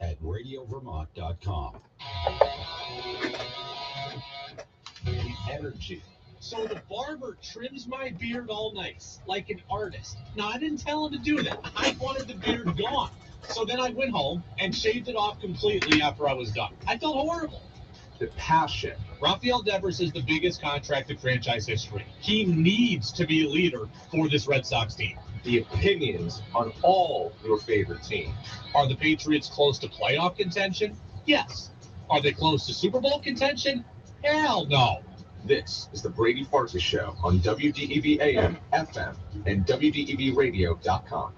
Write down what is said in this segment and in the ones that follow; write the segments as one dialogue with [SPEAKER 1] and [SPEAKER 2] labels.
[SPEAKER 1] At radiovermont.com. Energy. So the barber trims my beard all nice, like an artist. Now, I didn't tell him to do that. I wanted the beard gone. So then I went home and shaved it off completely after I was done. I felt horrible. The passion. Rafael Devers is the biggest contract in franchise history. He needs to be a leader for this Red Sox team. The opinions on all your favorite teams. Are the Patriots close to playoff contention? Yes. Are they close to Super Bowl contention? Hell no. This is the Brady Farkas Show on WDEV AM, FM, and WDEVradio.com.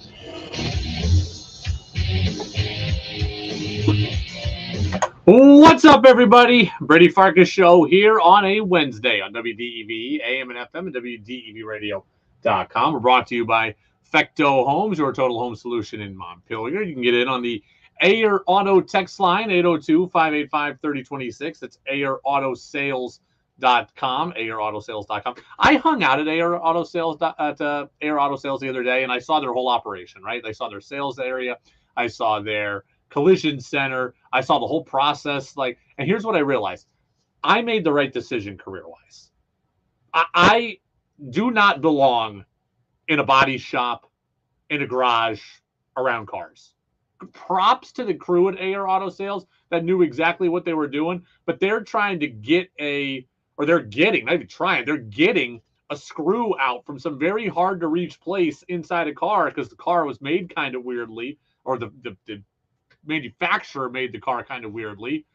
[SPEAKER 2] What's up, everybody? Brady Farkas Show here on a Wednesday on WDEV AM and FM and WDEVradio.com. We're brought to you by Fecto Homes, your total home solution in Montpelier. You can get in on the Ayer Auto text line, 802-585-3026. That's AyerAutoSales.com, AyerAutoSales.com. I hung out at Ayer Auto Sales the other day, and I saw their whole operation, right? I saw their sales area. I saw their collision center. I saw the whole process. And here's what I realized. I made the right decision career-wise. I do not belong in a body shop, in a garage, around cars. Props to the crew at Ayer Auto Sales that knew exactly what they were doing, but they're trying to get they're getting a screw out from some very hard to reach place inside a car because the car was made kind of weirdly, or the manufacturer made the car kind of weirdly.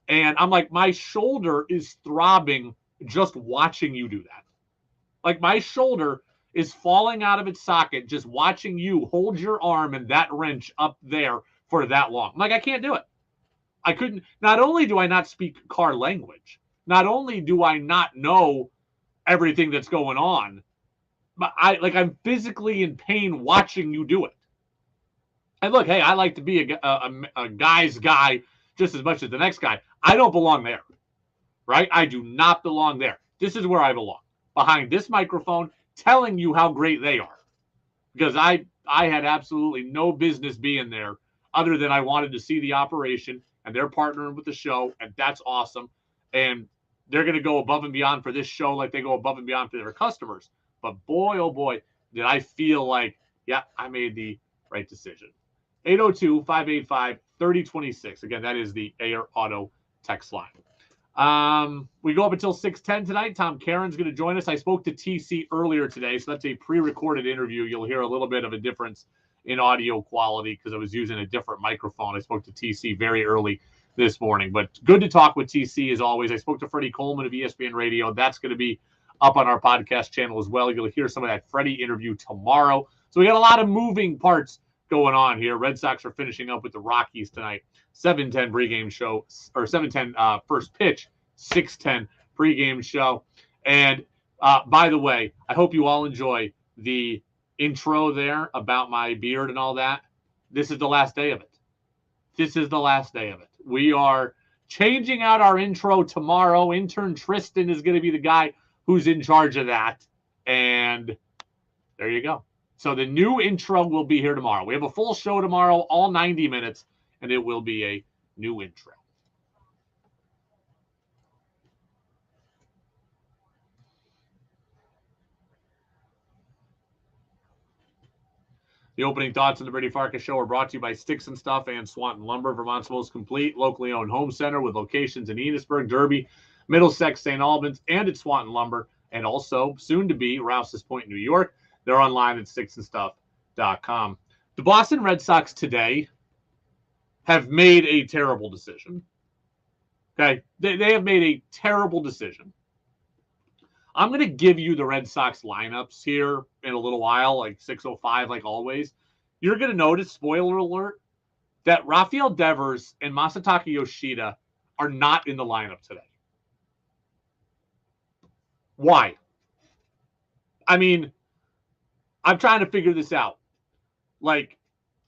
[SPEAKER 2] And I'm like, my shoulder is throbbing just watching you do that. Like, my shoulder is falling out of its socket just watching you hold your arm and that wrench up there for that long. I'm like, I can't do it. I couldn't. Not only do I not speak car language, not only do I not know everything that's going on, but I'm physically in pain watching you do it. And look, hey, I like to be a guy's guy just as much as the next guy. I don't belong there, right? I do not belong there. This is where I belong, behind this microphone, telling you how great they are, because I had absolutely no business being there other than I wanted to see the operation, and they're partnering with the show, and that's awesome. And they're going to go above and beyond for this show like they go above and beyond for their customers. But boy, oh boy, did I feel like, yeah, I made the right decision. 802-585-3026. Again, that is the Ayer Auto text line. We go up until 6:10 tonight. Tom Caron's going to join us. I spoke to TC earlier today, so that's a pre-recorded interview. You'll hear a little bit of a difference in audio quality because I was using a different microphone. I spoke to TC very early this morning, but good to talk with TC as always. I spoke to Freddie Coleman of ESPN Radio. That's going to be up on our podcast channel as well. You'll hear some of that Freddie interview tomorrow. So we got a lot of moving parts going on here. Red Sox are finishing up with the Rockies tonight. 7:10 pregame show, or 7:10 first pitch, 6:10 pregame show. And by the way, I hope you all enjoy the intro there about my beard and all that. This is the last day of it. This is the last day of it. We are changing out our intro tomorrow. Intern Tristan is going to be the guy who's in charge of that. And there you go. So the new intro will be here tomorrow. We have a full show tomorrow, all 90 minutes, and it will be a new intro. The opening thoughts on the Brady Farkas Show are brought to you by Sticks and Stuff and Swanton Lumber, Vermont's most complete locally owned home center with locations in Enosburg, Derby, Middlesex, St. Albans, and at Swanton Lumber, and also soon to be Rouse's Point, New York. They're online at sticksandstuff.com. The Boston Red Sox today have made a terrible decision. Okay? They have made a terrible decision. I'm going to give you the Red Sox lineups here in a little while, like 6:05, like always. You're going to notice, spoiler alert, that Rafael Devers and Masataka Yoshida are not in the lineup today. Why? I mean, I'm trying to figure this out. Like,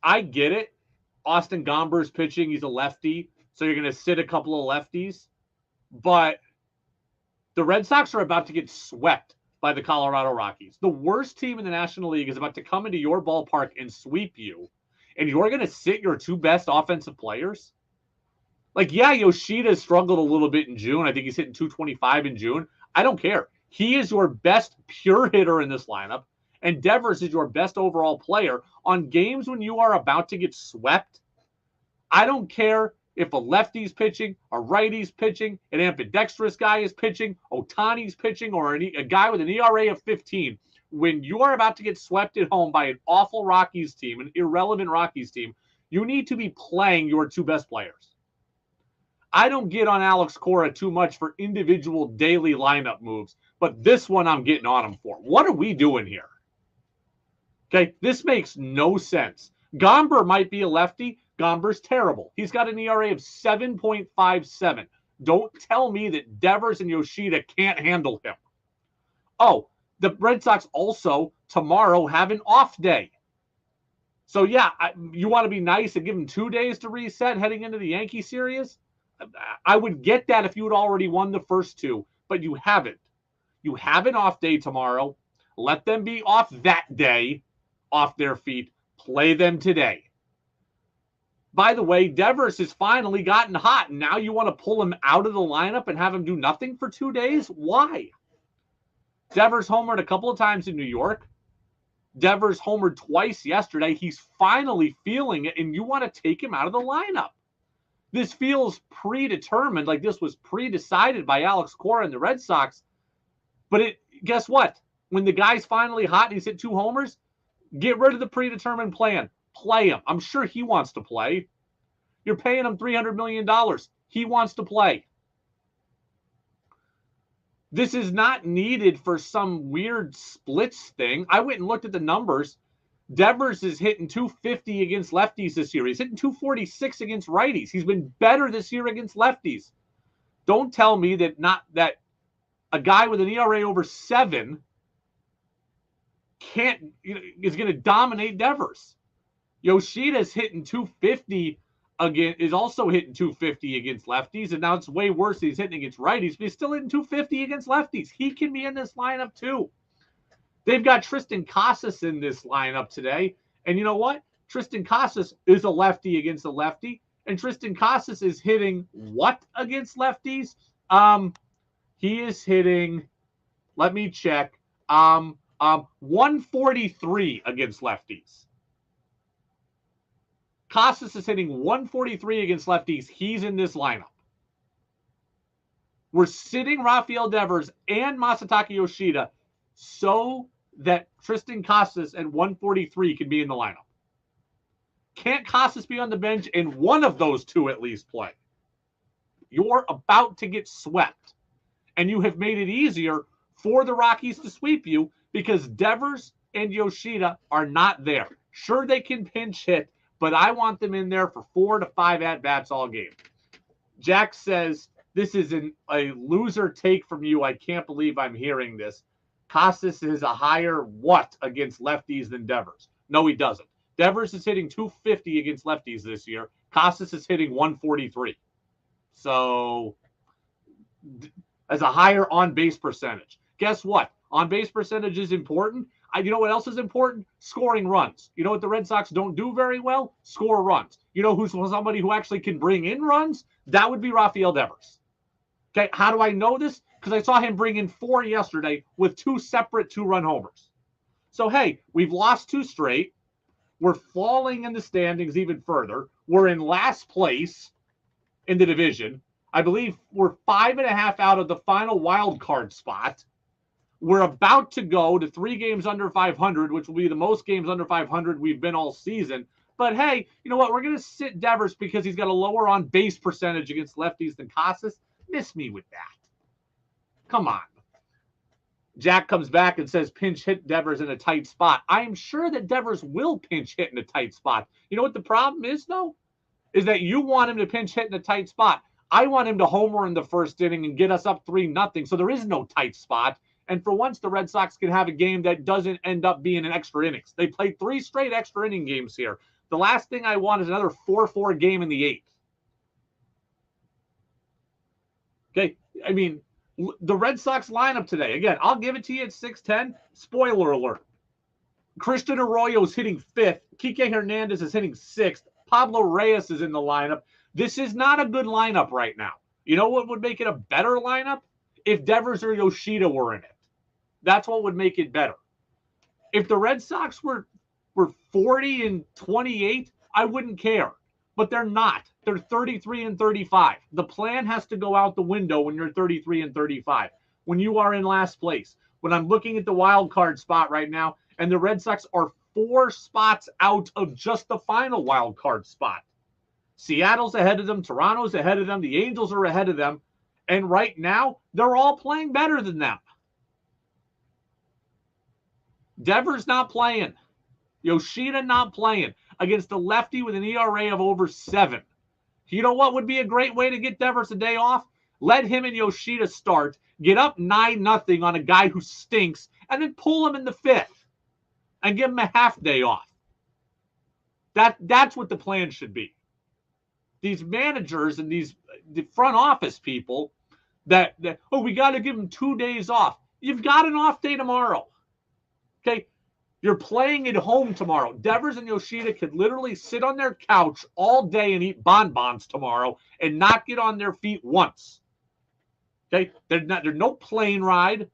[SPEAKER 2] I get it. Austin Gomber's pitching. He's a lefty. So you're going to sit a couple of lefties. But the Red Sox are about to get swept by the Colorado Rockies. The worst team in the National League is about to come into your ballpark and sweep you. And you're going to sit your two best offensive players? Like, yeah, Yoshida struggled a little bit in June. I think he's hitting 225 in June. I don't care. He is your best pure hitter in this lineup. And Devers is your best overall player on games when you are about to get swept. I don't care if a lefty's pitching, a righty's pitching, an ambidextrous guy is pitching, Ohtani's pitching, or a guy with an ERA of 15. When you are about to get swept at home by an awful Rockies team, an irrelevant Rockies team, you need to be playing your two best players. I don't get on Alex Cora too much for individual daily lineup moves, but this one I'm getting on him for. What are we doing here? Okay, this makes no sense. Gomber might be a lefty. Gomber's terrible. He's got an ERA of 7.57. Don't tell me that Devers and Yoshida can't handle him. Oh, the Red Sox also tomorrow have an off day. So, yeah, you want to be nice and give them 2 days to reset heading into the Yankee series? I would get that if you had already won the first two, but you haven't. You have an off day tomorrow. Let them be off that day, off their feet. Play them today. By the way, Devers has finally gotten hot, and now you want to pull him out of the lineup and have him do nothing for 2 days? Why? Devers homered a couple of times in New York. Devers homered twice yesterday. He's finally feeling it, and you want to take him out of the lineup. This feels predetermined, like this was pre-decided by Alex Cora and the Red Sox. But guess what? When the guy's finally hot and he's hit 2 homers, get rid of the predetermined plan. Play him. I'm sure he wants to play. You're paying him $300 million. He wants to play. This is not needed for some weird splits thing. I went and looked at the numbers. Devers is hitting 250 against lefties this year. He's hitting 246 against righties. He's been better this year against lefties. Don't tell me that a guy with an ERA over 7 is going to dominate Devers. Yoshida's hitting 250 again, is also hitting 250 against lefties, and now it's way worse. He's hitting against righties, but he's still hitting 250 against lefties. He can be in this lineup too. They've got Tristan Casas in this lineup today, and you know what? Tristan Casas is a lefty against a lefty, and Tristan Casas is hitting what against lefties? He is hitting, let me check, 143 against lefties. Casas is hitting 143 against lefties. He's in this lineup. We're sitting Rafael Devers and Masataka Yoshida so that Tristan Casas at 143 can be in the lineup. Can't Casas be on the bench and one of those two at least play? You're about to get swept. And you have made it easier for the Rockies to sweep you because Devers and Yoshida are not there. Sure, they can pinch hit, but I want them in there for 4 to 5 at-bats all game. Jack says, this is a loser take from you. I can't believe I'm hearing this. Casas is a higher what against lefties than Devers? No, he doesn't. Devers is hitting 250 against lefties this year. Casas is hitting 143. So, as a higher on-base percentage. Guess what? On-base percentage is important. You know what else is important? Scoring runs. You know what the Red Sox don't do very well? Score runs. You know who's somebody who actually can bring in runs? That would be Rafael Devers. Okay, how do I know this? Because I saw him bring in 4 yesterday with 2 separate 2-run homers. So, hey, we've lost 2 straight. We're falling in the standings even further. We're in last place in the division. I believe we're 5.5 out of the final wild card spot. We're about to go to 3 games under 500, which will be the most games under 500 we've been all season. But, hey, you know what? We're going to sit Devers because he's got a lower on-base percentage against lefties than Casas. Miss me with that. Come on. Jack comes back and says pinch hit Devers in a tight spot. I am sure that Devers will pinch hit in a tight spot. You know what the problem is, though? Is that you want him to pinch hit in a tight spot. I want him to homer in the first inning and get us up 3-0, so there is no tight spot. And for once, the Red Sox can have a game that doesn't end up being an extra innings. They played 3 straight extra inning games here. The last thing I want is another 4-4 game in the 8th. Okay, I mean, the Red Sox lineup today, again, I'll give it to you at 6'10". Spoiler alert. Christian Arroyo is hitting 5th. Kike Hernandez is hitting 6th. Pablo Reyes is in the lineup. This is not a good lineup right now. You know what would make it a better lineup? If Devers or Yoshida were in it. That's what would make it better. If the Red Sox were 40-28, I wouldn't care. But they're not. They're 33-35. The plan has to go out the window when you're 33-35. When you are in last place. When I'm looking at the wild card spot right now, and the Red Sox are 4 spots out of just the final wild card spot. Seattle's ahead of them. Toronto's ahead of them. The Angels are ahead of them. And right now, they're all playing better than them. Devers not playing. Yoshida not playing against a lefty with an ERA of over 7. You know what would be a great way to get Devers a day off? Let him and Yoshida start, get up 9-0 on a guy who stinks, and then pull him in the 5th and give him a half day off. That's what the plan should be. These managers and the front office people that we got to give them 2 days off. You've got an off day tomorrow. Okay? You're playing at home tomorrow. Devers and Yoshida could literally sit on their couch all day and eat bonbons tomorrow and not get on their feet once. Okay? There's no plane ride.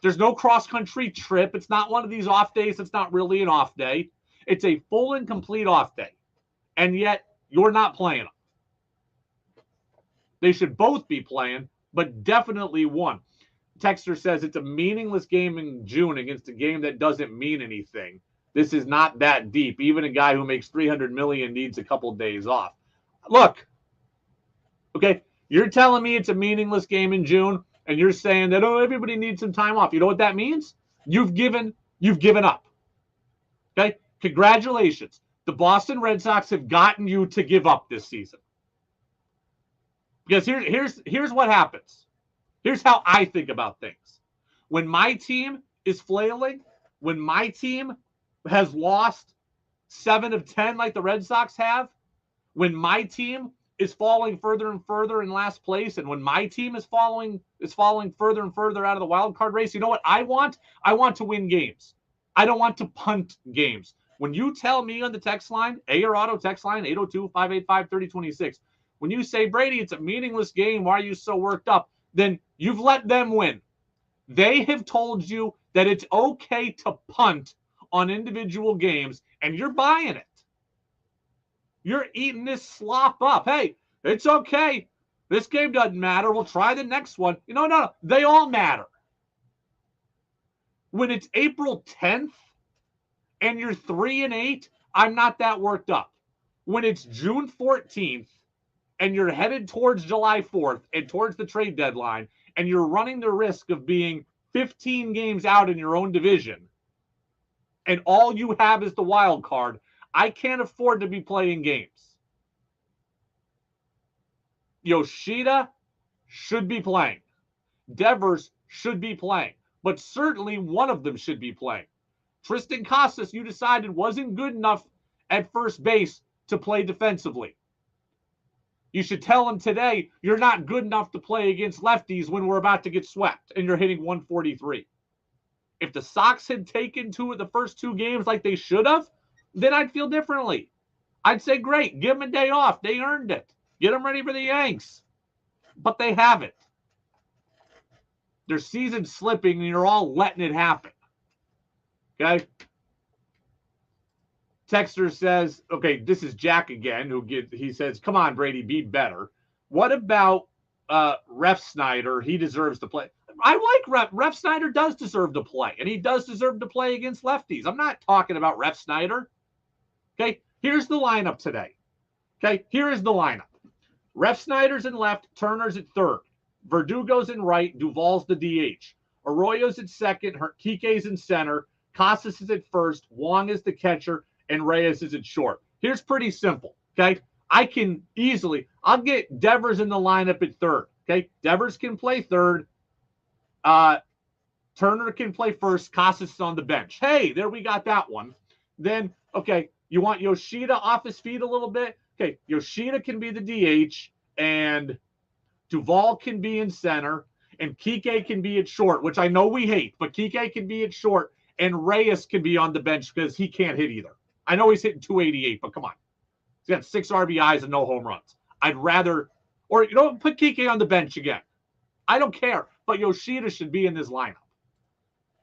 [SPEAKER 2] There's no cross-country trip. It's not one of these off days. It's not really an off day. It's a full and complete off day. And yet, you're not playing them. They should both be playing, but definitely one. Texter says it's a meaningless game in June against a game that doesn't mean anything. This is not that deep. Even a guy who makes $300 million needs a couple of days off. Look, okay, you're telling me it's a meaningless game in June, and you're saying that, oh, everybody needs some time off. You know what that means? You've given up. Okay? Congratulations. The Boston Red Sox have gotten you to give up this season. Because here's what happens. Here's how I think about things. When my team is flailing, when my team has lost 7 of 10 like the Red Sox have, when my team is falling further and further in last place, and when my team is falling further and further out of the wild card race, you know what I want? I want to win games. I don't want to punt games. When you tell me on the text line, AR Auto text line, 802-585-3026, when you say, Brady, it's a meaningless game, why are you so worked up? Then you've let them win. They have told you that it's okay to punt on individual games, and you're buying it. You're eating this slop up. Hey, it's okay. This game doesn't matter. We'll try the next one. No. They all matter. When it's April 10th and you're 3-8, I'm not that worked up. When it's June 14th and you're headed towards July 4th and towards the trade deadline, and you're running the risk of being 15 games out in your own division, and all you have is the wild card, I can't afford to be playing games. Yoshida should be playing. Devers should be playing. But certainly one of them should be playing. Tristan Casas, you decided, wasn't good enough at first base to play defensively. You should tell him today you're not good enough to play against lefties when we're about to get swept and you're hitting 143. If the Sox had taken the first 2 games like they should have, then I'd feel differently. I'd say, great, give them a day off. They earned it. Get them ready for the Yanks. But they haven't. Their season's slipping, and you're all letting it happen. Okay? Texter says, okay, this is Jack again, he says, come on, Brady, be better. What about Ref Snyder? He deserves to play. I like Ref Snyder does deserve to play, and he does deserve to play against lefties. I'm not talking about Ref Snyder. Okay, here's the lineup today. Okay, here is the lineup. Ref Snyder's in left, Turner's at third. Verdugo's in right, Duvall's the DH. Arroyo's at second, Kike's in center, Casas is at first, Wong is the catcher, and Reyes is at short. Here's pretty simple, okay? I can easily, I'll get Devers in the lineup at third, okay? Devers can play third. Turner can play first. Casas is on the bench. Hey, there we got that one. Then, okay, you want Yoshida off his feet a little bit? Okay, Yoshida can be the DH, and Duvall can be in center, and Kike can be at short, which I know we hate, but Kike can be at short, and Reyes can be on the bench because he can't hit either. I know he's hitting 288, but come on. He's got 6 RBIs and no home runs. I'd rather, or put Kike on the bench again. I don't care, but Yoshida should be in this lineup.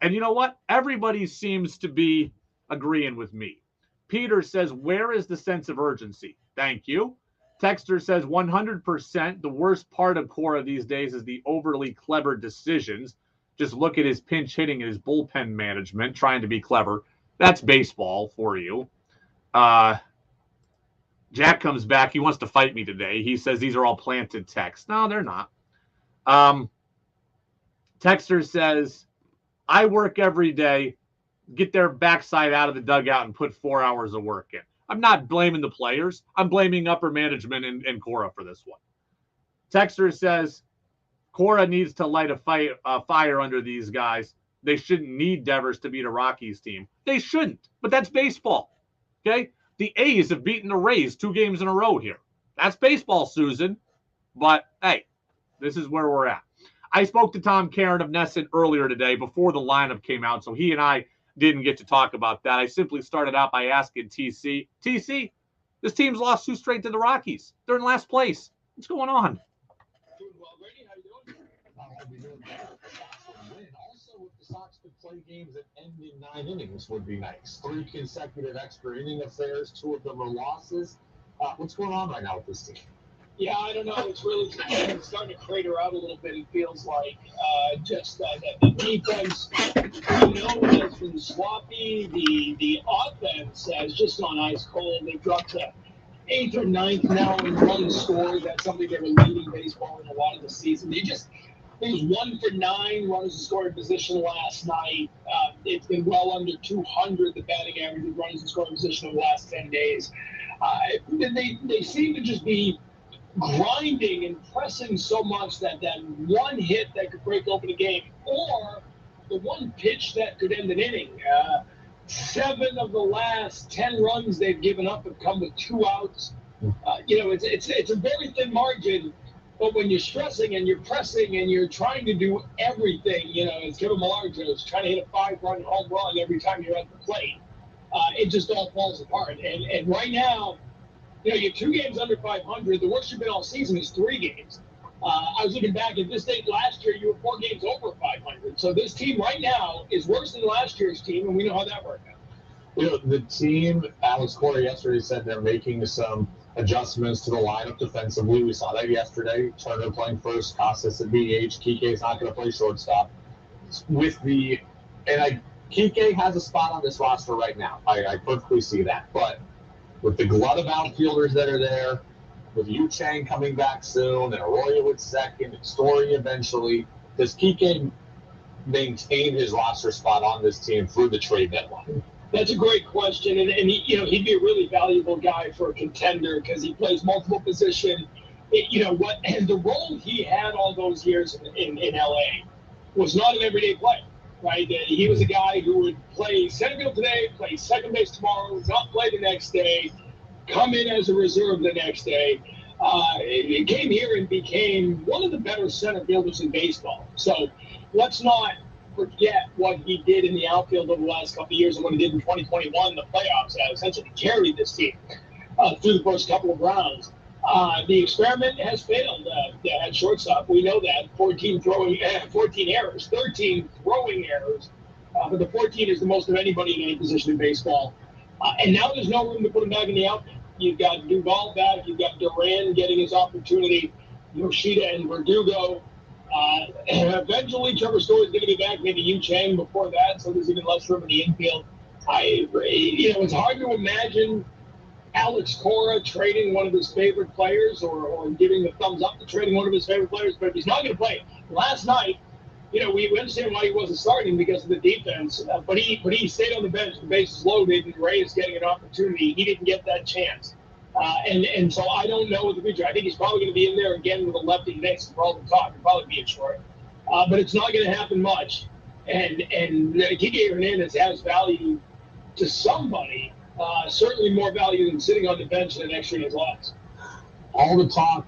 [SPEAKER 2] And you know what? Everybody seems to be agreeing with me. Peter says, where is the sense of urgency? Thank you. Texter says 100%. The worst part of Cora these days is the overly clever decisions. Just look at his pinch hitting and his bullpen management, trying to be clever. That's baseball for you. Jack comes back. He wants to fight me today. He says these are all planted texts. No, they're not. Texter says, I work every day. Get their backside out of the dugout and put 4 hours of work in. I'm not blaming the players. I'm blaming upper management and Cora for this one. Texter says, Cora needs to light a fire under these guys. They shouldn't need Devers to beat a Rockies team. They shouldn't, but that's baseball. Okay? The A's have beaten the Rays 2 games in a row here. That's baseball, Susan. But, hey, this is where we're at. I spoke to Tom Caron of NESN earlier today before the lineup came out, so he and I didn't get to talk about that. I simply started out by asking TC, this team's lost 2 straight to the Rockies. They're in last place. What's going on?
[SPEAKER 1] Doing well, Brady. How you doing? I'll be doing better. Also, if the Sox could play games that end in 9 innings would be nice. 3 consecutive extra inning affairs. 2 of them are losses. What's going on right now with this team?
[SPEAKER 3] Yeah, I don't know. It's really starting to crater out a little bit, it feels like. The defense, has been sloppy. The offense has just gone ice cold. They've dropped to 8th or 9th now in runs scored. That's something they were leading baseball in a lot of the season. It was 1 for 9 runners in scoring position last night. It's been well under 200, the batting average of runners in scoring position in the last 10 days. They seem to just be grinding and pressing so much that one hit that could break open a game, or the one pitch that could end an inning. 7 of the last 10 runs they've given up have come with 2 outs. It's a very thin margin, but when you're stressing and you're pressing and you're trying to do everything, as Kevin Millar is trying to hit a 5-run home run every time you're at the plate, it just all falls apart. And right now, you're 2 games under 500. The worst you've been all season is 3 games. I was looking back at this date last year. You were 4 games over 500. So this team right now is worse than last year's team, and we know how that worked out.
[SPEAKER 1] The team, Alex Cora yesterday said they're making some adjustments to the lineup defensively. We saw that yesterday. Turner playing first, Casas at DH. Kike's not going to play shortstop. Kike has a spot on this roster right now. I perfectly see that, but with the glut of outfielders that are there, with Yu Chang coming back soon, and Arroyo at second, and Story eventually, does Kike maintain his roster spot on this team through the trade deadline?
[SPEAKER 3] That's a great question, and he'd be a really valuable guy for a contender because he plays multiple positions. And the role he had all those years in LA was not an everyday player. Right, he was a guy who would play center field today, play second base tomorrow, not play the next day, come in as a reserve the next day. He came here and became one of the better center fielders in baseball. So let's not forget what he did in the outfield over the last couple of years and what he did in 2021, the playoffs. Essentially carried this team through the first couple of rounds. The experiment has failed at shortstop. We know that. 14 errors, 13 throwing errors. But the 14 is the most of anybody in any position in baseball. And now there's no room to put him back in the outfield. You've got Duvall back. You've got Duran getting his opportunity. Yoshida and Verdugo. Eventually, Trevor Story's going to be back. Maybe Yu Chang before that. So there's even less room in the infield. It's hard to imagine Alex Cora trading one of his favorite players or giving the thumbs up to trading one of his favorite players, but if he's not going to play, last night we understand why he wasn't starting because of the defense, but he stayed on the bench. The bases loaded, and Ray is getting an opportunity. He didn't get that chance, and so I don't know what the future. I think he's probably going to be in there again with a lefty next for all the talk. He'll probably be in short, but it's not going to happen much. And Kike Hernandez has value to somebody, certainly more value than sitting on the bench in an extra innings loss.
[SPEAKER 4] All the talk,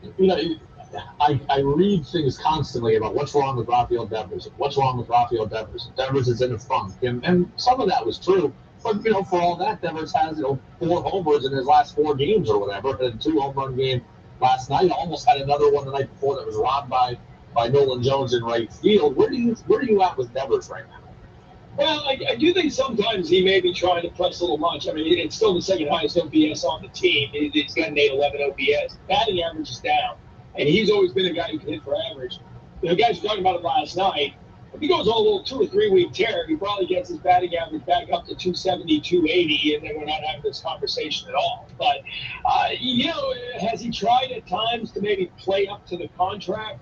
[SPEAKER 4] I read things constantly about what's wrong with Rafael Devers. What's wrong with Rafael Devers? Devers is in a funk, and some of that was true. But for all that, Devers has 4 homers in his last 4 games or whatever. Had a 2 home run game last night. Almost had another one the night before that was robbed by Nolan Jones in right field. Where do you at with Devers right now?
[SPEAKER 3] Well, I do think sometimes he may be trying to press a little much. I mean, it's still the second highest OPS on the team. He's got an 811 OPS. Batting average is down, and he's always been a guy who can hit for average. The guys were talking about it last night. If he goes on a little 2 or 3 week tear, he probably gets his batting average back up to 270, 280, and then we're not having this conversation at all. But, has he tried at times to maybe play up to the contract?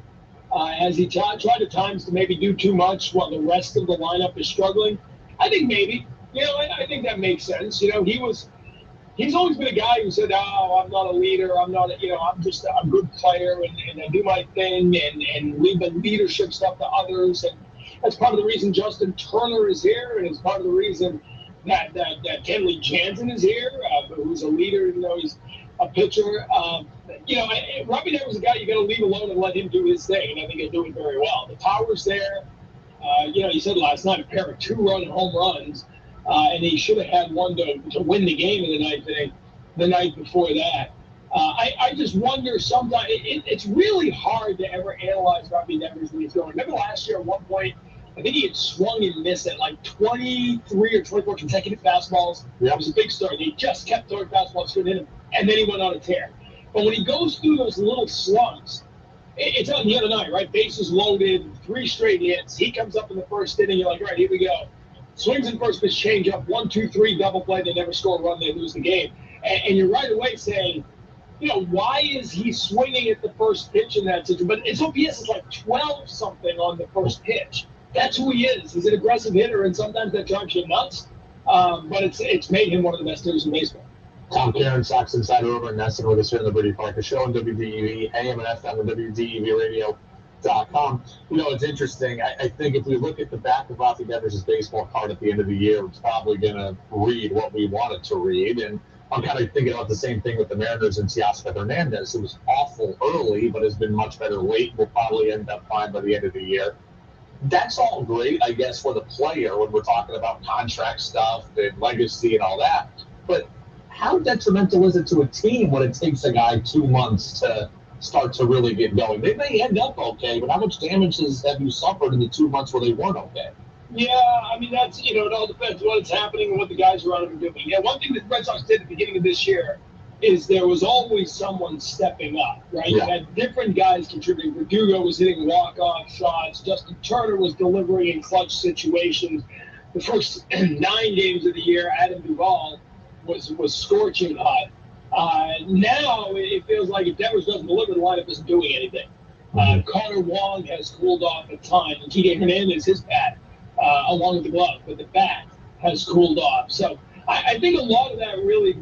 [SPEAKER 3] Has he tried at times to maybe do too much while the rest of the lineup is struggling? I think maybe. I think that makes sense. He's always been a guy who said, "Oh, I'm not a leader. I'm not. I'm just a good player, and I do my thing, and leave the leadership stuff to others." And that's part of the reason Justin Turner is here, and it's part of the reason that Kenley Jansen is here, who's a leader. He's a pitcher. Robbie Devers is a guy you got to leave alone and let him do his thing, and I think he'll do it very well. The power's there. He said last night a pair of 2-run home runs, and he should have had one to win the game in the 9th inning the night before that. I just wonder sometimes it's really hard to ever analyze Robbie Devers when he's going. Remember last year at one point, I think he had swung and missed at like 23 or 24 consecutive fastballs. That was a big start. He just kept throwing fastballs to him, and then he went on a tear. But when he goes through those little slumps, it's on the other night, right? Bases loaded, 3 straight hits. He comes up in the first inning. You're like, all right, here we go. Swings in first pitch, change up, 1, 2, 3, double play. They never score a run. They lose the game. And you're right away saying, why is he swinging at the first pitch in that situation? But his OPS is like 12-something on the first pitch. That's who he is. He's an aggressive hitter, and sometimes that drives you nuts. But it's made him one of the best hitters in baseball.
[SPEAKER 4] Tom Caron, Sox Insider over at NESN with us here on the Brady Farkas Show on WDEV, AM and FM and WDEVradio.com. It's interesting. I think if we look at the back of Rafi Devers' baseball card at the end of the year, it's probably going to read what we want it to read. And I'm kind of thinking about the same thing with the Mariners and Teoscar Hernandez, who was awful early but has been much better late. Will probably end up fine by the end of the year. That's all great, I guess, for the player when we're talking about contract stuff and legacy and all that. But how detrimental is it to a team when it takes a guy 2 months to start to really get going? They may end up okay, but how much damage have you suffered in the 2 months where they weren't okay?
[SPEAKER 3] Yeah, I mean, that's, it all depends what's happening and what the guys around him are doing. Yeah, one thing that the Red Sox did at the beginning of this year is there was always someone stepping up, right? Yeah. You had different guys contributing. Verdugo was hitting walk-off shots. Justin Turner was delivering in clutch situations. The first 9 games of the year, Adam Duvall was scorching hot. Now it feels like if Devers doesn't deliver, the lineup isn't doing anything. Connor Wong has cooled off a ton. And Kike Hernandez, his bat, along with the glove, but the bat has cooled off. So I think a lot of that really,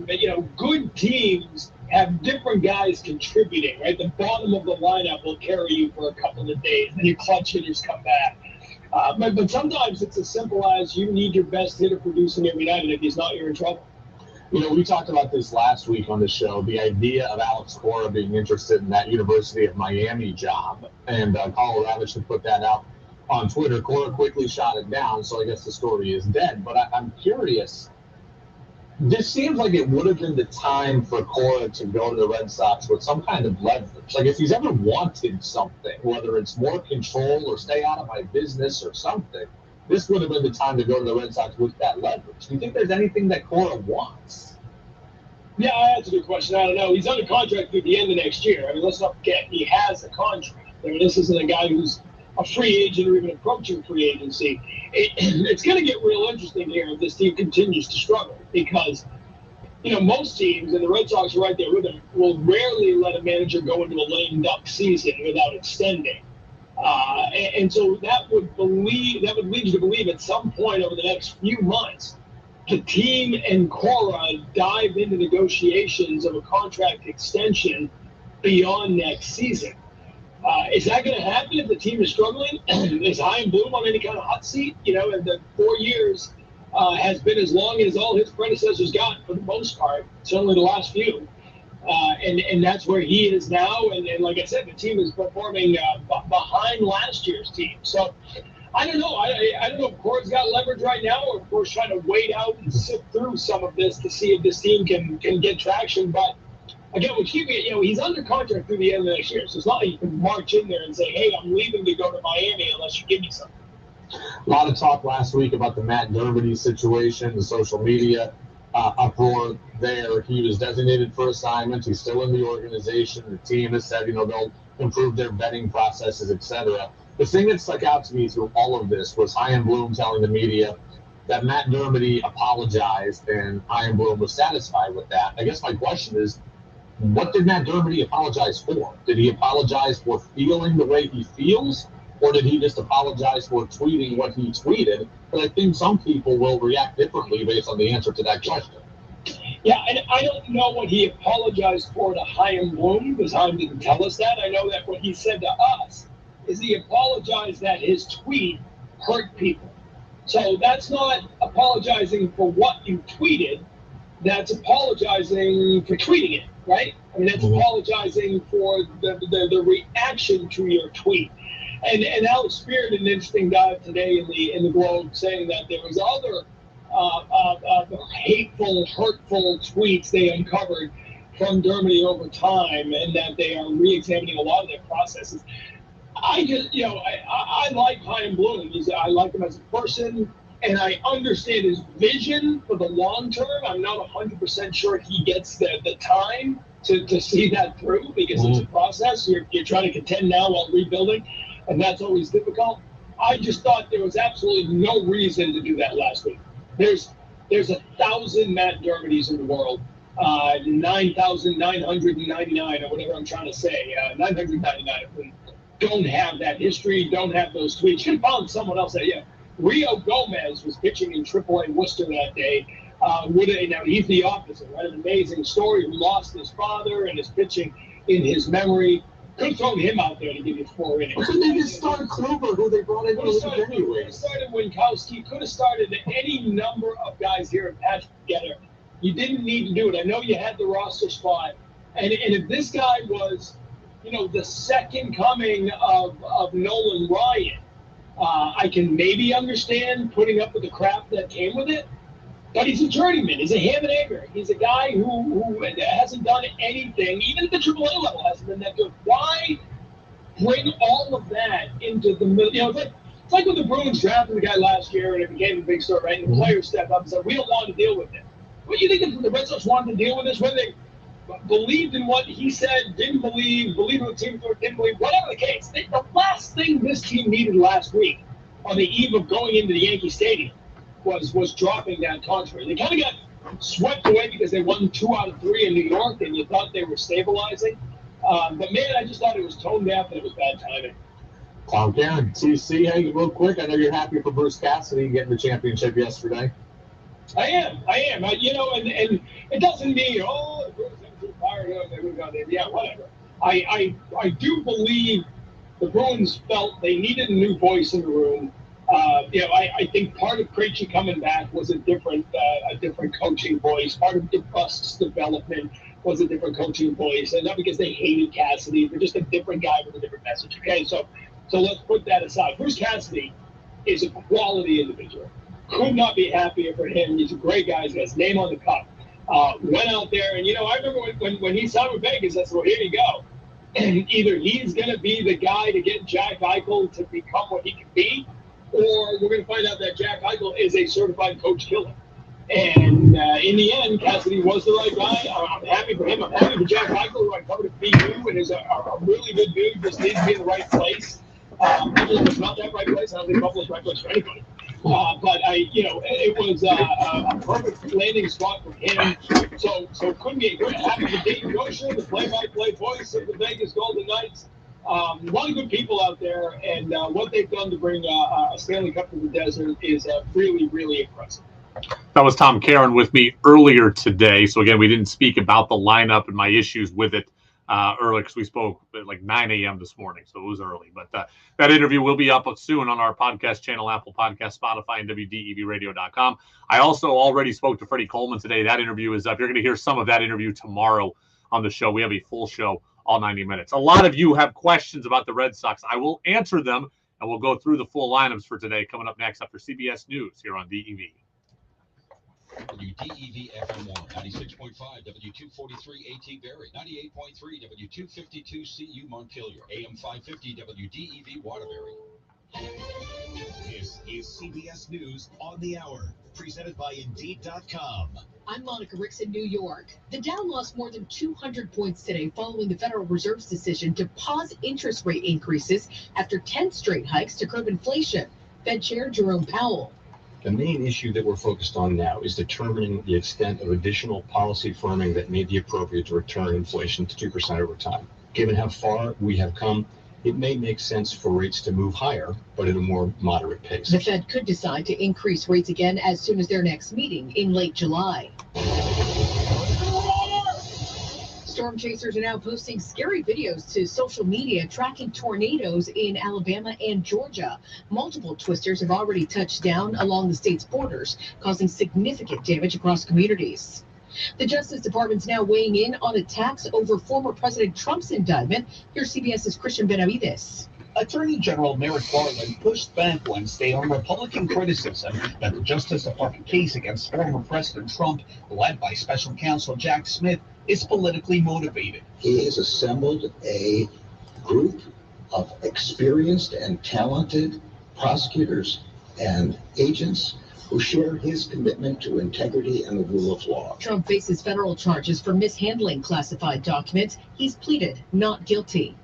[SPEAKER 3] good teams have different guys contributing, right? The bottom of the lineup will carry you for a couple of days, and your clutch hitters come back. But sometimes it's as simple as you need your best hitter producing every night, and if he's not, you're in trouble.
[SPEAKER 4] We talked about this last week on the show, the idea of Alex Cora being interested in that University of Miami job. And Colorado should put that out on Twitter. Cora quickly shot it down, so I guess the story is dead. But I'm curious. This seems like it would have been the time for Cora to go to the Red Sox with some kind of leverage. Like if he's ever wanted something, whether it's more control or stay out of my business or something, this would have been the time to go to the Red Sox with that leverage. Do you think there's anything that Cora wants?
[SPEAKER 3] Yeah, that's a good question. I don't know. He's under contract through the end of next year. I mean, let's not forget, he has a contract. I mean, this isn't a guy who's a free agent or even approaching free agency. It's going to get real interesting here if this team continues to struggle because, most teams, and the Red Sox are right there with them, will rarely let a manager go into a lame duck season without extending. And so that would lead you to believe at some point over the next few months, the team and Cora dive into negotiations of a contract extension beyond next season. Is that going to happen if the team is struggling? Is Chaim Bloom on any kind of hot seat? And the 4 years has been as long as all his predecessors got for the most part, certainly the last few. And that's where he is now. And like I said, the team is performing behind last year's team. So I don't know. I don't know if Cora's got leverage right now, or if Cora's trying to wait out and sift through some of this to see if this team can get traction. But again, he's under contract through the end of next year. So it's not like you can march in there and say, hey, I'm leaving to go to Miami unless you give me something.
[SPEAKER 4] A lot of talk last week about the Matt Dermody situation, the social media uproar there. He was designated for assignment. He's still in the organization. The team has said, they'll improve their vetting processes, etc. The thing that stuck out to me through all of this was Chaim Bloom telling the media that Matt Dermody apologized, and Chaim Bloom was satisfied with that. I guess my question is, what did Matt Dermody apologize for? Did he apologize for feeling the way he feels, or did he just apologize for tweeting what he tweeted? But I think some people will react differently based on the answer to that question.
[SPEAKER 3] Yeah, and I don't know what he apologized for to Chaim Bloom, because Chaim didn't tell us that. I know that what he said to us is he apologized that his tweet hurt people. So that's not apologizing for what you tweeted. That's apologizing for tweeting it, right? I mean, that's apologizing for the reaction to your tweet. And Alex Spear did an interesting dive today in the Globe, saying that there was other hateful, hurtful tweets they uncovered from Dermody over time, and that they are re-examining a lot of their processes. I like Chaim Bloom. I like him as a person, and I understand his vision for the long term. I'm not 100% sure he gets the time to see that through, because it's a process. You're trying to contend now while rebuilding, and that's always difficult. I just thought there was absolutely no reason to do that last week. There's 1,000 Matt Dermodys in the world, 9,999 or whatever I'm trying to say, 999 of them don't have that history, don't have those tweets. You found someone else that, Rio Gomez was pitching in AAA Worcester that day. Now he's the opposite, right? An amazing story, who lost his father and is pitching in his memory. Could have thrown him out there to give you 4 innings.
[SPEAKER 4] Could they just start Kluber, who they brought in to leave anyway?
[SPEAKER 3] Could have started Winkowski. Could have started any number of guys here and patched together. You didn't need to do it. I know you had the roster spot. And if this guy was, the second coming of Nolan Ryan, I can maybe understand putting up with the crap that came with it. But he's a journeyman. He's a ham and egger. He's a guy who hasn't done anything, even at the AAA level, hasn't been that good. Why bring all of that into the middle? It's like when the Bruins drafted the guy last year and it became a big story, right? And the players stepped up and said, we don't want to deal with it. What do you think the Red Sox wanted to deal with this? Whether they believed in what he said, didn't believe in the team, didn't believe, whatever the case. The last thing this team needed last week on the eve of going into the Yankee Stadium was dropping that contract. They kind of got swept away because they won 2 out of 3 in New York, and you thought they were stabilizing. But man, I just thought it was tone deaf and it was bad timing.
[SPEAKER 4] Tom Caron, TC, hey, real quick. I know you're happy for Bruce Cassidy getting the championship yesterday.
[SPEAKER 3] I am. And it doesn't mean, Bruce is fired up. Yeah, whatever. I do believe the Bruins felt they needed a new voice in the room. I think part of Krejci coming back was a different coaching voice. Part of DeBusk's development was a different coaching voice, and not because they hated Cassidy, they're just a different guy with a different message. Okay, so let's put that aside. Bruce Cassidy is a quality individual. Could not be happier for him. He's a great guy. He's got his name on the cup. Went out there, and I remember when he signed with Vegas, I said, well, here you go. And either he's going to be the guy to get Jack Eichel to become what he can be, or we're going to find out that Jack Eichel is a certified coach killer. And in the end, Cassidy was the right guy. I'm happy for him. I'm happy for Jack Eichel, who I covered at BU and is a really good dude, just needs to be in the right place. Buffalo's not that right place. I don't think Buffalo's the right place for anybody. But it was a perfect landing spot for him. So couldn't be happy for Dayton Gosher, the play-by-play voice of the Vegas Golden Knights. A lot of good people out there, and what they've done to bring a Stanley Cup to the desert is really, really impressive.
[SPEAKER 2] That was Tom Caron with me earlier today. So again, we didn't speak about the lineup and my issues with it earlier because we spoke at like 9 a.m. this morning, so it was early. But that interview will be up soon on our podcast channel, Apple Podcast, Spotify, and WDEVradio.com. I also already spoke to Freddie Coleman today. That interview is up. You're going to hear some of that interview tomorrow on the show. We have a full show, all 90 minutes. A lot of you have questions about the Red Sox. I will answer them, and we'll go through the full lineups for today coming up next after CBS News here on DEV.
[SPEAKER 5] WDEV FM1, 96.5, W243 AT Berry, 98.3, W252 CU Montpelier, AM 550 WDEV Waterbury. This is CBS News on the Hour, presented by Indeed.com.
[SPEAKER 6] I'm Monica Ricks in New York. The Dow lost more than 200 points today following the Federal Reserve's decision to pause interest rate increases after 10 straight hikes to curb inflation. Fed Chair Jerome Powell.
[SPEAKER 7] The main issue that we're focused on now is determining the extent of additional policy firming that may be appropriate to return inflation to 2% over time. Given how far we have come, it may make sense for rates to move higher, but at a more moderate pace.
[SPEAKER 6] The Fed could decide to increase rates again as soon as their next meeting in late July. Storm chasers are now posting scary videos to social media tracking tornadoes in Alabama and Georgia. Multiple twisters have already touched down along the state's borders, causing significant damage across communities. The Justice Department's now weighing in on attacks over former President Trump's indictment. Here's CBS's Christian Benavides.
[SPEAKER 8] Attorney General Merrick Garland pushed back Wednesday on Republican criticism that the Justice Department case against former President Trump, led by Special Counsel Jack Smith, is politically motivated.
[SPEAKER 9] He has assembled a group of experienced and talented prosecutors and agents who share his commitment to integrity and the rule of law.
[SPEAKER 6] Trump faces federal charges for mishandling classified documents. He's pleaded not guilty.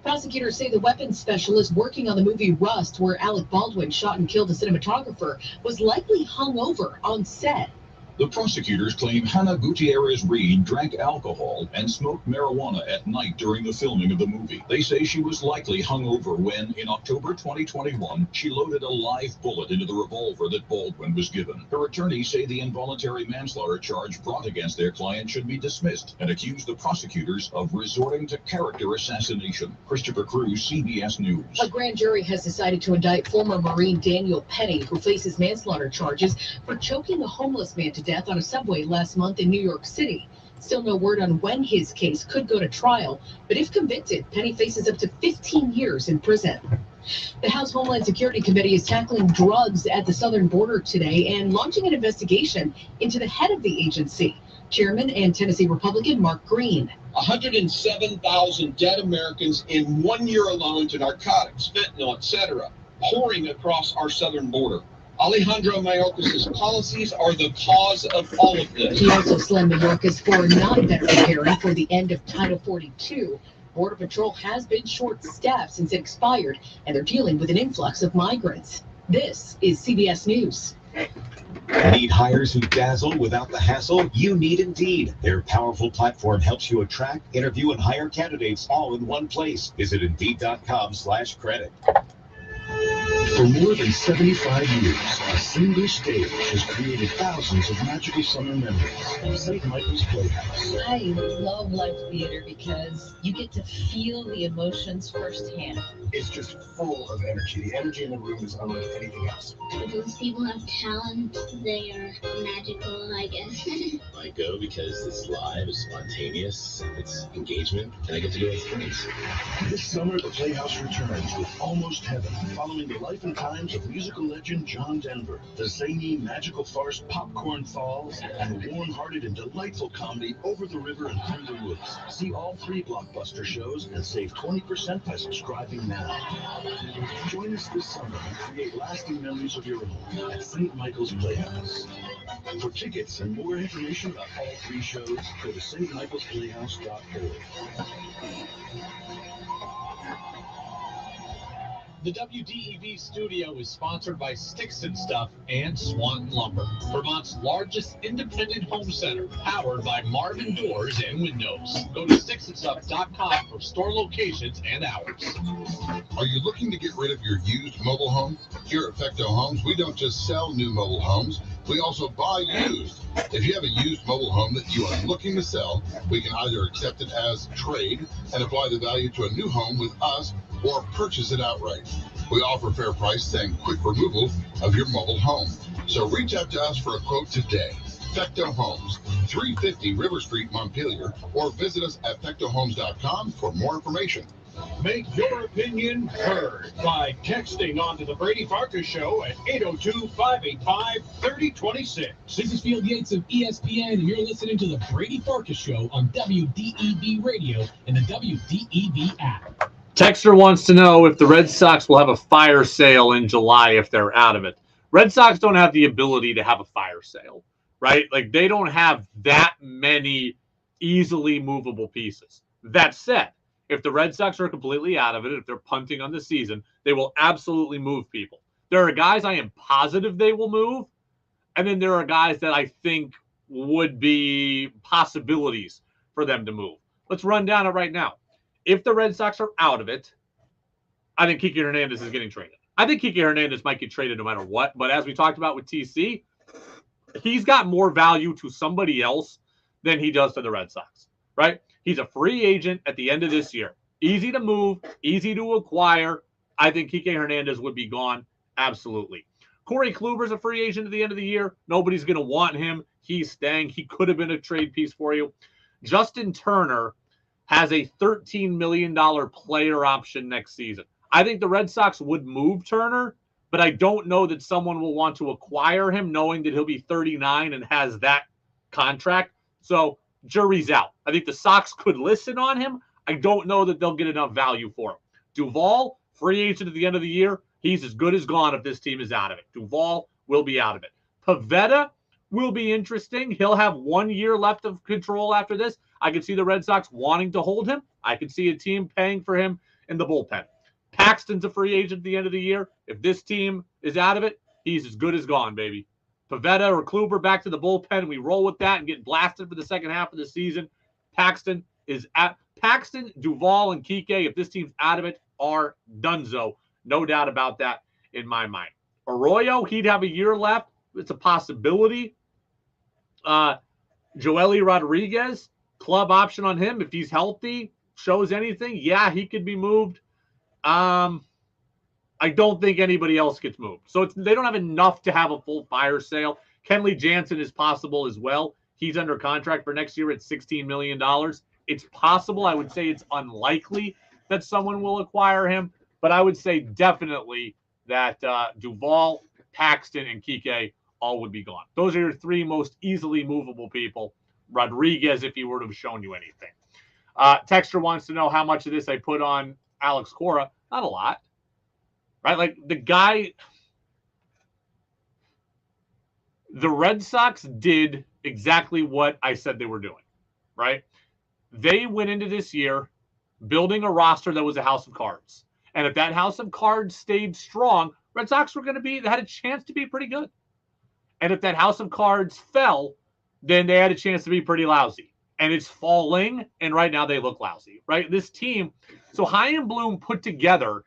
[SPEAKER 6] Prosecutors say the weapons specialist working on the movie Rust, where Alec Baldwin shot and killed a cinematographer, was likely hungover on set.
[SPEAKER 5] The prosecutors claim Hannah Gutierrez Reed drank alcohol and smoked marijuana at night during the filming of the movie. They say she was likely hungover when, in October 2021, she loaded a live bullet into the revolver that Baldwin was given. Her attorneys say the involuntary manslaughter charge brought against their client should be dismissed and accuse the prosecutors of resorting to character assassination. Christopher Cruz, CBS News.
[SPEAKER 6] A grand jury has decided to indict former Marine Daniel Penny, who faces manslaughter charges for choking a homeless man to death on a subway last month in New York City. Still no word on when his case could go to trial, but if convicted, Penny faces up to 15 years in prison. The House Homeland Security Committee is tackling drugs at the southern border today and launching an investigation into the head of the agency, Chairman and Tennessee Republican Mark Green.
[SPEAKER 3] 107,000 dead Americans in 1 year alone to narcotics, fentanyl, etc., pouring across our southern border. Alejandro Mayorkas' policies are the cause of all of this.
[SPEAKER 6] He also slammed Mayorkas for not better preparing for the end of Title 42. Border Patrol has been short-staffed since it expired, and they're dealing with an influx of migrants. This is CBS News.
[SPEAKER 10] Need hires who dazzle without the hassle? You need Indeed. Their powerful platform helps you attract, interview, and hire candidates all in one place. Visit Indeed.com/credit.
[SPEAKER 11] For more than 75 years, a single stage has created thousands of magical summer memories in St. Michael's Playhouse.
[SPEAKER 12] I love live theater because you get to feel the emotions firsthand.
[SPEAKER 11] It's just full of energy. The energy in the room is unlike anything else.
[SPEAKER 13] Those people have talent. They are magical, I guess.
[SPEAKER 14] I go because it's live, it's spontaneous, it's engagement, and I get to do it with friends.
[SPEAKER 11] This summer, the Playhouse returns with Almost Heaven, following the life and times of musical legend John Denver. The zany, magical farce Popcorn Falls, and the warm-hearted and delightful comedy Over the River and Through the Woods. See all 3 blockbuster shows and save 20% by subscribing now. Join us this summer and create lasting memories of your own at St. Michael's Playhouse. For tickets and more information about all 3 shows, go to stmichaelsplayhouse.org.
[SPEAKER 1] The WDEV studio is sponsored by Sticks and Stuff and Swanton Lumber, Vermont's largest independent home center, powered by Marvin Doors and Windows. Go to sticksandstuff.com for store locations and hours.
[SPEAKER 15] Are you looking to get rid of your used mobile home? Here at Fecto Homes, we don't just sell new mobile homes, we also buy used. If you have a used mobile home that you are looking to sell, we can either accept it as trade and apply the value to a new home with us, or purchase it outright. We offer fair price and quick removal of your mobile home. So reach out to us for a quote today. Fecto Homes, 350 River Street, Montpelier, or visit us at fectohomes.com for more information.
[SPEAKER 11] Make your opinion heard by texting onto the Brady Farkas Show at 802-585-3026.
[SPEAKER 16] This is Field Yates of ESPN, and you're listening to the Brady Farkas Show on WDEV Radio and the WDEV app.
[SPEAKER 2] Texter wants to know if the Red Sox will have a fire sale in July if they're out of it. Red Sox don't have the ability to have a fire sale, right? Like, they don't have that many easily movable pieces. That said, if the Red Sox are completely out of it, if they're punting on the season, they will absolutely move people. There are guys I am positive they will move, and then there are guys that I think would be possibilities for them to move. Let's run down it right now. If the Red Sox are out of it, I think Kike Hernandez is getting traded. I think Kike Hernandez might get traded no matter what, but as we talked about with TC, he's got more value to somebody else than he does to the Red Sox, right? He's a free agent at the end of this year. Easy to move, easy to acquire. I think Kike Hernandez would be gone, absolutely. Corey Kluber's a free agent at the end of the year. Nobody's going to want him. He's staying. He could have been a trade piece for you. Justin Turner has a $13 million player option next season. I think the Red Sox would move Turner, but I don't know that someone will want to acquire him knowing that he'll be 39 and has that contract. So jury's out. I think the Sox could listen on him. I don't know that they'll get enough value for him. Duvall, free agent at the end of the year. He's as good as gone if this team is out of it. Duvall will be out of it. Pivetta will be interesting. He'll have 1 year left of control after this. I could see the Red Sox wanting to hold him. I could see a team paying for him in the bullpen. Paxton's a free agent at the end of the year. If this team is out of it, he's as good as gone, baby. Pivetta or Kluber back to the bullpen. We roll with that and get blasted for the second half of the season. Paxton, Duvall, and Kike, if this team's out of it, are donezo. No doubt about that in my mind. Arroyo, he'd have a year left. It's a possibility. Joely Rodriguez, club option on him. If he's healthy, shows anything, yeah, he could be moved. I don't think anybody else gets moved. So they don't have enough to have a full fire sale. Kenley Jansen is possible as well. He's under contract for next year at $16 million. It's possible. I would say it's unlikely that someone will acquire him, but I would say definitely that Duvall, Paxton, and Kike all would be gone. Those are your three most easily movable people. Rodriguez, if he were to have shown you anything. Texter wants to know how much of this I put on Alex Cora. Not a lot, right? Like, the guy, the Red Sox did exactly what I said they were doing, right? They went into this year building a roster that was a house of cards. And if that house of cards stayed strong, Red Sox were going to had a chance to be pretty good. And if that house of cards fell, then they had a chance to be pretty lousy. And it's falling, and right now they look lousy, right? This team, so Chaim Bloom put together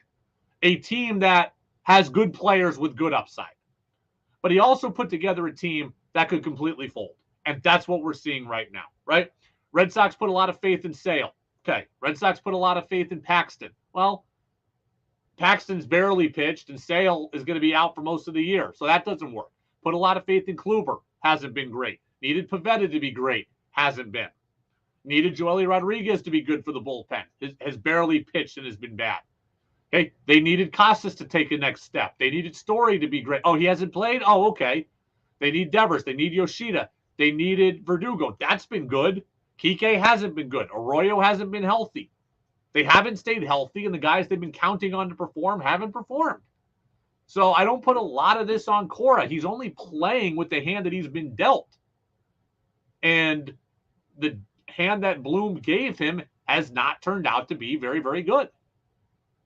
[SPEAKER 2] a team that has good players with good upside. But he also put together a team that could completely fold. And that's what we're seeing right now, right? Red Sox put a lot of faith in Sale. Okay. Red Sox put a lot of faith in Paxton. Well, Paxton's barely pitched, and Sale is going to be out for most of the year. So that doesn't work. Put a lot of faith in Kluber. Hasn't been great. Needed Pivetta to be great. Hasn't been. Needed Joely Rodriguez to be good for the bullpen. Has barely pitched and has been bad. Okay. They needed Casas to take a next step. They needed Story to be great. Oh, he hasn't played? Oh, okay. They need Devers. They need Yoshida. They needed Verdugo. That's been good. Kike hasn't been good. Arroyo hasn't been healthy. They haven't stayed healthy, and the guys they've been counting on to perform haven't performed. So I don't put a lot of this on Cora. He's only playing with the hand that he's been dealt. And the hand that Bloom gave him has not turned out to be very, very good.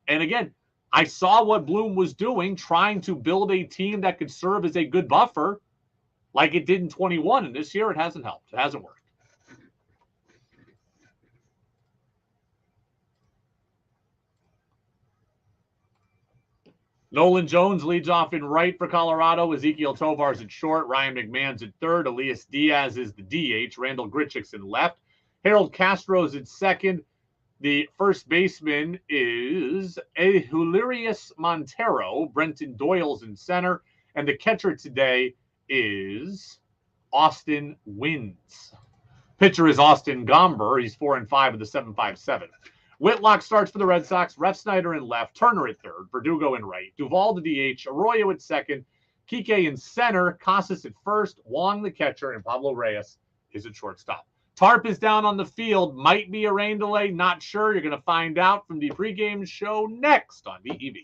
[SPEAKER 2] And again, I saw what Bloom was doing, trying to build a team that could serve as a good buffer like it did in 21. And this year, it hasn't helped. It hasn't worked. Nolan Jones leads off in right for Colorado. Ezekiel Tovar's at short. Ryan McMahon's at third. Elias Diaz is the DH. Randall Grichuk's in left. Harold Castro's at second. The first baseman is Hilarious Montero. Brenton Doyle's in center. And the catcher today is Austin Wins. Pitcher is Austin Gomber. He's 4-5 of the 7.57. Whitlock starts for the Red Sox. Ref Snyder in left. Turner at third. Verdugo in right. Duvall the DH. Arroyo at second. Kike in center. Casas at first. Wong the catcher. And Pablo Reyes is at shortstop. Tarp is down on the field. Might be a rain delay. Not sure. You're going to find out from the pregame show next on DEV.